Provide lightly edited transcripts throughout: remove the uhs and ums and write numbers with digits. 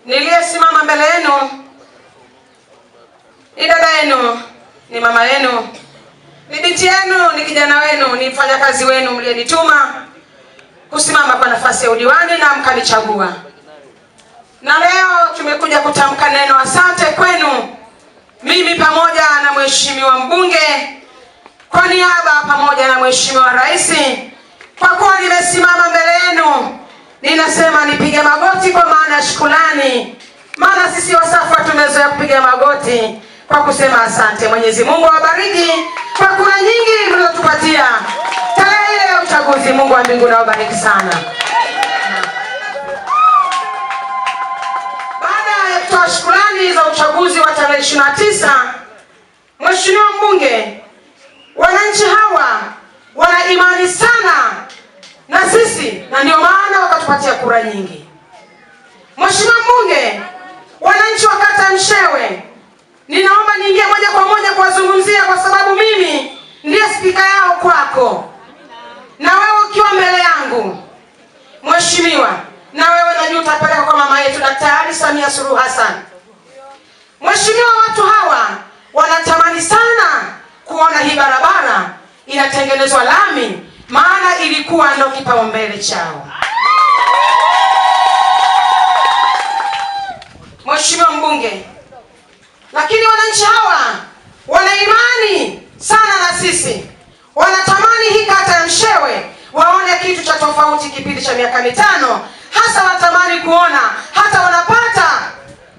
Niliyesimama mbele yenu ni dada yenu, ni mama yenu, ni binti yenu, ni kijana wenu, ni mfanyakazi wenu mliyenituma kusimama kwa nafasi ya udiwani na mkanichagua. Na leo tumekuja kutamka neno asante kwenu, mimi pamoja na mheshimiwa mbunge, kwa niaba pamoja na mheshimiwa rais. Kwa kuwa nimesimama mbele yenu, ninasema nipige magoti kwa maana ya shukrani, maana sisi Wasafa tumezoea kupiga magoti kwa kusema asante. Mwenyezi Mungu awabariki kwa kura nyingi mlizotupatia tarehe ile ya uchaguzi. Mungu wa mbinguni awabariki sana. Baada ya kutoa shukrani za uchaguzi wa tarehe 29, mheshimiwa mbunge, wananchi hawa wana imani sana na sisi na ndio maana wakatupatia kura nyingi. Mheshimiwa mbunge, wananchi wa kata Mshewe, ninaomba niingie moja kwa moja kuwazungumzia kwa sababu mimi ndiye spika yao kwako. Na wewe ukiwa mbele yangu, mheshimiwa, na wewe najua utapeleka kwa mama yetu Daktari Samia Suluhu Hassan. Mheshimiwa, watu hawa wanatamani sana kuona hii barabara inatengenezwa lami, maana ilikuwa ndo kipaumbele chao. Mheshimiwa mbunge, lakini wananchi hawa wana imani sana na sisi. Wanatamani hii kata ya Mshewe waone kitu cha tofauti kipindi cha miaka 5. Hasa wanatamani kuona hata wanapata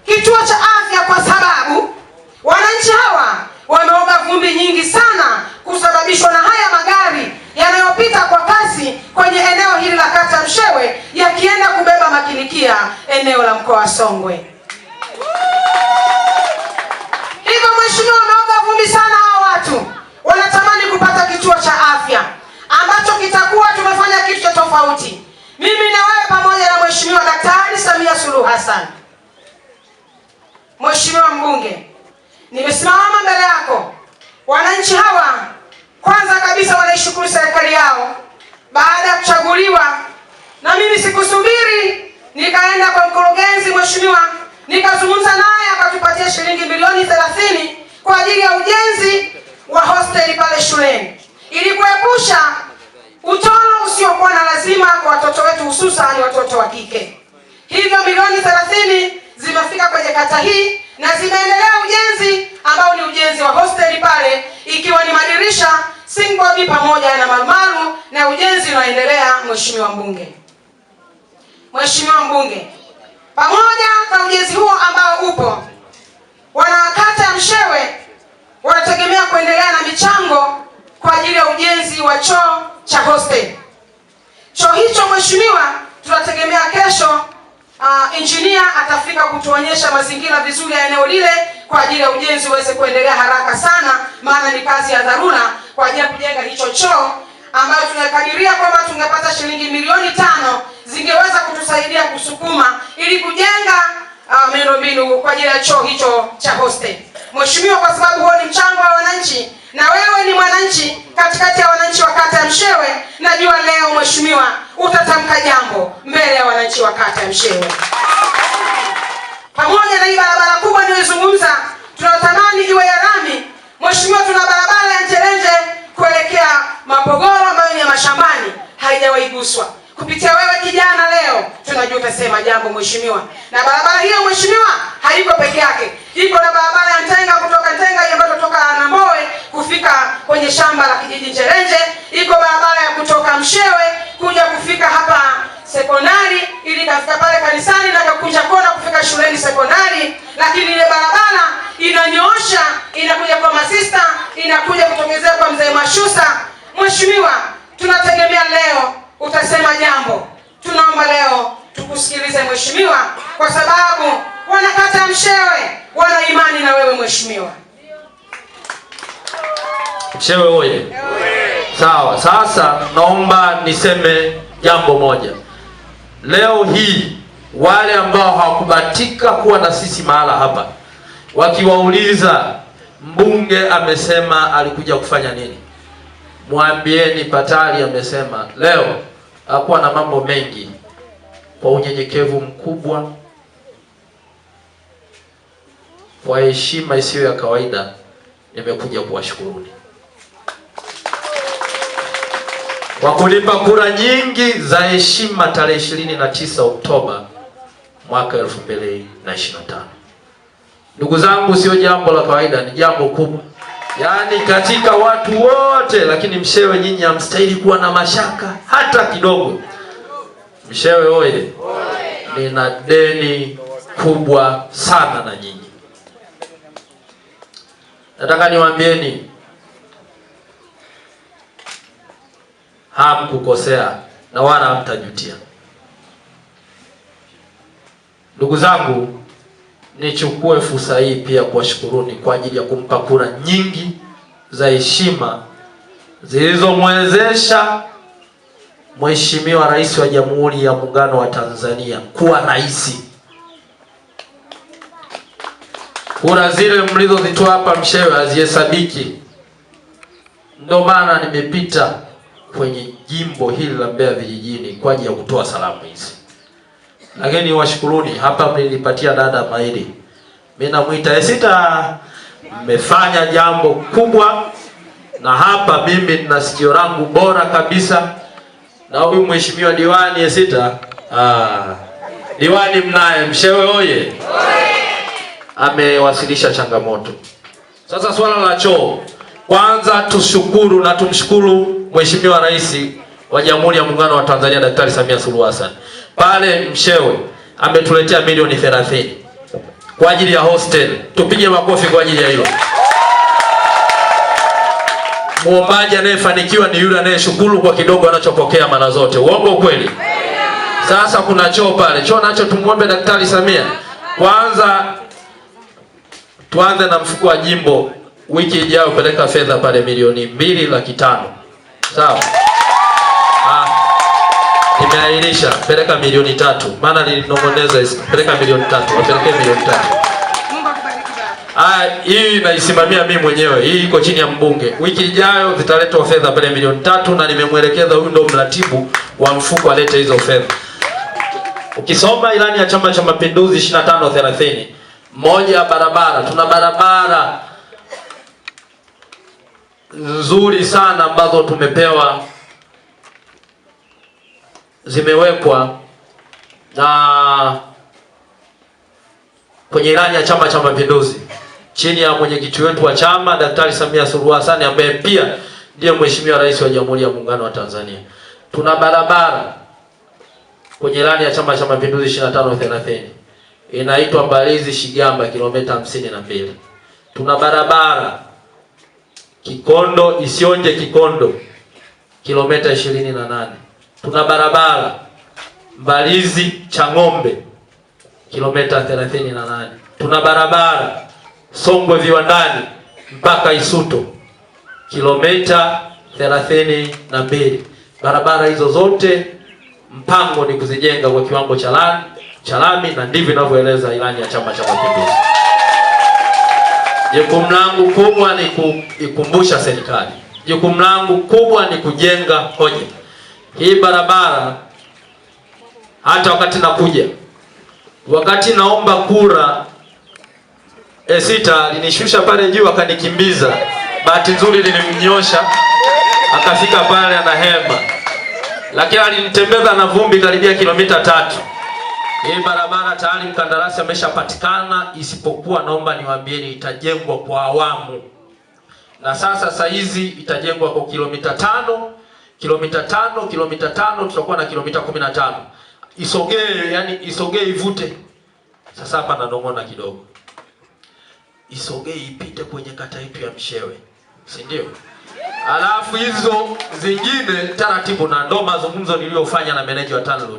kituo cha afya, kwa sababu wananchi hawa wameoga vumbi nyingi sana kusababishwa na haya magari yanayopita kwa kasi kwenye eneo hili la kata Mshewe yakienda kubeba makinikia eneo la mkoa wa Songwe. Hivyo mheshimiwa, wameoga vumbi sana hawa watu. Wanatamani kupata kituo cha afya ambacho kitakuwa tumefanya kitu cha tofauti. Mimi na wewe pamoja na mheshimiwa Daktari Samia Suluhu Hassan. Mheshimiwa mbunge, nimesimama mbele yako. Wananchi hawa kwanza kabisa wanaishukuru serikali yao baada ya kuchaguliwa, na mimi sikusubiri, nikaenda kwa mkurugenzi mheshimiwa, nikazungumza naye akatupatia shilingi milioni 30 kwa ajili ya ujenzi wa hosteli pale shuleni ili kuepusha utoro usiokuwa na lazima kwa watoto wetu, hususan watoto wa kike. Hivyo milioni 30 zimefika kwenye kata hii na zimeendelea ujenzi ambao ni ujenzi wa hosteli pale, ikiwa ni madirisha, singbodi pamoja na marumaru, na ujenzi unaendelea. Mheshimiwa mbunge, mheshimiwa mbunge, pamoja na ujenzi huo ambao upo, wanakata ya Mshewe wanategemea kuendelea na michango kwa ajili ya ujenzi wa choo cha hostel. Choo hicho mheshimiwa, tunategemea kesho engineer atafika kutuonyesha mazingira vizuri ya eneo lile kwa ajili ya ujenzi uweze kuendelea haraka sana, maana ni kazi ya dharura kwa ajili ya kujenga hicho choo, ambayo tunakadiria kwamba tungepata shilingi milioni 5 zingeweza kutusaidia kusukuma ili kujenga miundombinu kwa ajili ya choo hicho cha hostel. Mheshimiwa, kwa sababu huo ni mchango wa wananchi na wewe ni mwananchi katikati ya wananchi wa kata ya Mshewe, najua leo mheshimiwa utatamka jambo mbele ya wananchi wa kata ya Mshewe. Pamoja na hii barabara kubwa nilizungumza, tunatamani iwe ya lami. Mheshimiwa, tuna barabara ya Njerenje kuelekea Mapogoro ambayo ni ya mashambani, haijawahi guswa. Kupitia wewe kijana leo tunajua utasema jambo mheshimiwa. Na barabara hiyo mheshimiwa haiko peke yake. Iko na barabara ya Ntenga kutoka Ntenga ambayo kutoka Namboe kufika kwenye shamba la kijiji Njerenje. Iko barabara ya kutoka Mshewe kuja kufika hapa sekondari ili kafika pale kanisani na kukunja kona kufika shuleni sekondari. Lakini ile barabara inanyoosha inakuja kwa Masista, inakuja kutokezea kwa Mzee Mashusa. Mheshimiwa, tunategemea leo utasema jambo. Tunaomba leo tukusikilize mheshimiwa, kwa sababu wanakata Mshewe wana imani na wewe mheshimiwa. Mshewe oye! Sawa, sasa naomba niseme jambo moja. Leo hii wale ambao hawakubahatika kuwa na sisi mahala hapa, wakiwauliza mbunge amesema alikuja kufanya nini, mwambieni Patali amesema leo hakuwa na mambo mengi, kwa unyenyekevu mkubwa kwa heshima isiyo ya kawaida nimekuja kuwashukuruni kwa kunipa kura nyingi za heshima tarehe 29 Oktoba mwaka 2025. Ndugu zangu, sio jambo la kawaida, ni jambo kubwa. Yaani katika watu wote, lakini Mshewe nyinyi hamstahili kuwa na mashaka hata kidogo. Mshewe oye! Nina deni kubwa sana na nyinyi. Nataka niwaambieni, hamkukosea na wala hamtajutia. Ndugu zangu, nichukue fursa hii pia kuwashukuruni kwa ajili ya kumpa kura nyingi za heshima zilizomwezesha Mheshimiwa Rais wa Jamhuri ya Muungano wa Tanzania kuwa rais. Kura zile mlizozitoa hapa Mshewe hazihesabiki. Ndio maana nimepita kwenye jimbo hili la Mbeya vijijini kwa ajili ya kutoa salamu hizi. Lakini washukuruni, hapa mlinipatia dada Maili. Mimi namuita Esita, mmefanya jambo kubwa, na hapa mimi nina sikio langu bora kabisa. Na huyu mheshimiwa diwani Esita, diwani mnaye Mshewe oye! Amewasilisha changamoto. Sasa swala la choo, kwanza tushukuru na tumshukuru Mheshimiwa Rais wa Jamhuri ya Muungano wa Tanzania Daktari Samia Suluhu Hassan. Pale Mshewe ametuletea milioni 30 kwa ajili ya hostel. Tupige makofi kwa ajili ya hilo. Muombaji anayefanikiwa ni yule anayeshukuru kwa kidogo anachopokea mara zote. Uongo kweli? Sasa kuna choo pale. Choo nacho tumuombe Daktari Samia. Kwanza tuanze na mfuko wa jimbo, wiki ijayo peleka fedha pale milioni 2,500,000. Sawa? Nimeahirisha, peleka milioni 3. Maana nilinong'oneza peleka milioni 3, wapeleke milioni 3. Mungu akubariki baba. Hii naisimamia mimi mwenyewe. Hii iko chini ya mbunge. Wiki ijayo zitaletwa fedha pale milioni 3 na nimemwelekeza huyu ndo mratibu wa mfuko alete hizo fedha. Ukisoma ilani ya Chama cha Mapinduzi 25-30, moja barabara, tuna barabara nzuri sana ambazo tumepewa, zimewekwa na kwenye ilani ya Chama cha Mapinduzi chini ya mwenyekiti wetu wa chama Daktari Samia Suluhu Hassan ambaye pia ndiye Mheshimiwa Rais wa Jamhuri ya Muungano wa Tanzania. Tuna barabara kwenye ilani ya Chama cha Mapinduzi 25-30 inaitwa Mbalizi Shigamba kilomita 52. Tuna barabara Kikondo Isionje Kikondo kilomita 28. Tuna barabara Mbalizi Chang'ombe kilomita 38. Tuna barabara Songwe Viwandani mpaka Isuto kilomita 32. Barabara hizo zote mpango ni kuzijenga kwa kiwango cha lami na ndivyo inavyoeleza ilani ya Chama cha Mapinduzi. Jukumu langu kubwa ni kuikumbusha serikali. Jukumu langu kubwa ni kujenga hoja. Hii barabara hata wakati naomba kura Esita alinishusha pale juu akanikimbiza. Bahati nzuri nilimnyosha akafika pale ana hema. Lakini alinitembeza na vumbi karibia kilomita 3. Hii barabara tayari mkandarasi ameshapatikana, isipokuwa naomba niwaambieni itajengwa kwa awamu. Na sasa hizi itajengwa kwa kilomita 5, kilomita 5 tutakuwa na kilomita 15. Isogee ivute. Sasa hapa nanong'ona kidogo. Isogee ipite kwenye kata yetu ya Mshewe. Si ndio? Alafu hizo zingine taratibu, na ndo mazungumzo niliyofanya na meneja wa TANROADS.